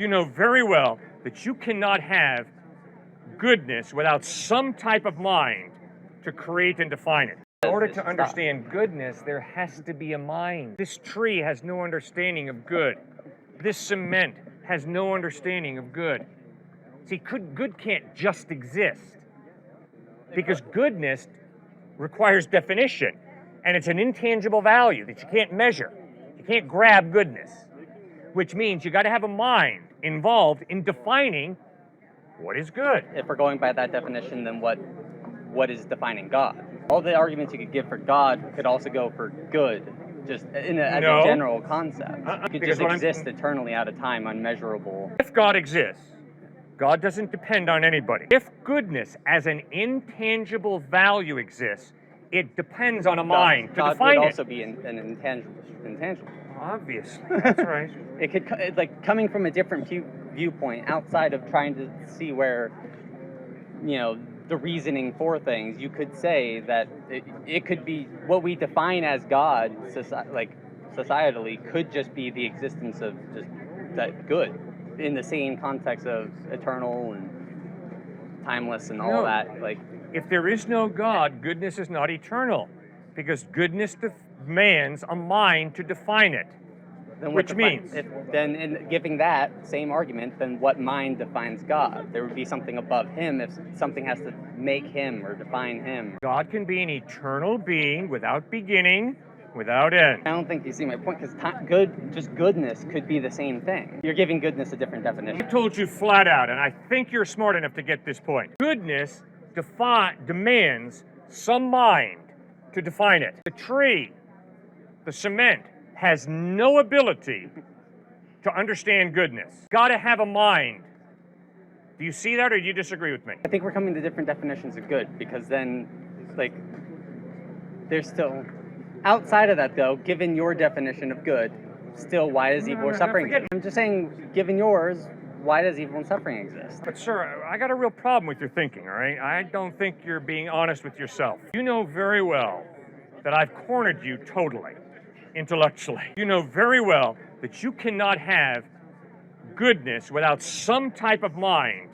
You know very well that you cannot have goodness without some type of mind to create and define it. In order to understand goodness, there has to be a mind. This tree has no understanding of good. This cement has no understanding of good. See, good can't just exist because goodness requires definition, and it's an intangible value that you can't measure. You can't grab goodness, which means you got to have a mind involved in defining what is good. If we're going by that definition, then what is defining God? All the arguments you could give for God could also go for good, just as a general concept. It could just exist eternally out of time, unmeasurable. If God exists, God doesn't depend on anybody. If goodness as an intangible value exists, it depends on a mind to define it. God would also be an intangible. Obviously, that's right. It could, like, coming from a different viewpoint, outside of trying to see where, the reasoning for things, you could say that it could be what we define as God, societally, could just be the existence of just that good, in the same context of eternal and timeless and all that. Like, if there is no God, goodness is not eternal, because goodness demands a mind to define it. Which means, then in giving that same argument, then what mind defines God? There would be something above him if something has to make him or define him. God can be an eternal being without beginning, without end. I don't think you see my point, because just goodness could be the same thing. You're giving goodness a different definition. I told you flat out, and I think you're smart enough to get this point. Goodness demands some mind to define it. The tree, the cement, has no ability to understand goodness. Got to have a mind. Do you see that, or do you disagree with me? I think we're coming to different definitions of good, because then, there's still, outside of that though, given your definition of good, still, why does evil or suffering exist? I'm just saying, given yours, why does evil and suffering exist? But sir, I got a real problem with your thinking, all right? I don't think you're being honest with yourself. You know very well that I've cornered you totally. Intellectually. You know very well that you cannot have goodness without some type of mind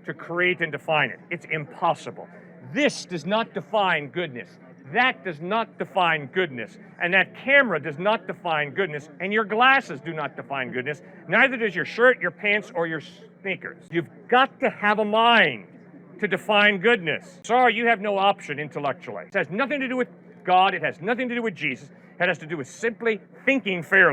to create and define it. It's impossible. This does not define goodness. That does not define goodness. And that camera does not define goodness. And your glasses do not define goodness. Neither does your shirt, your pants, or your sneakers. You've got to have a mind to define goodness. Sorry, you have no option intellectually. It has nothing to do with God. It has nothing to do with Jesus. It has to do with simply thinking fairly.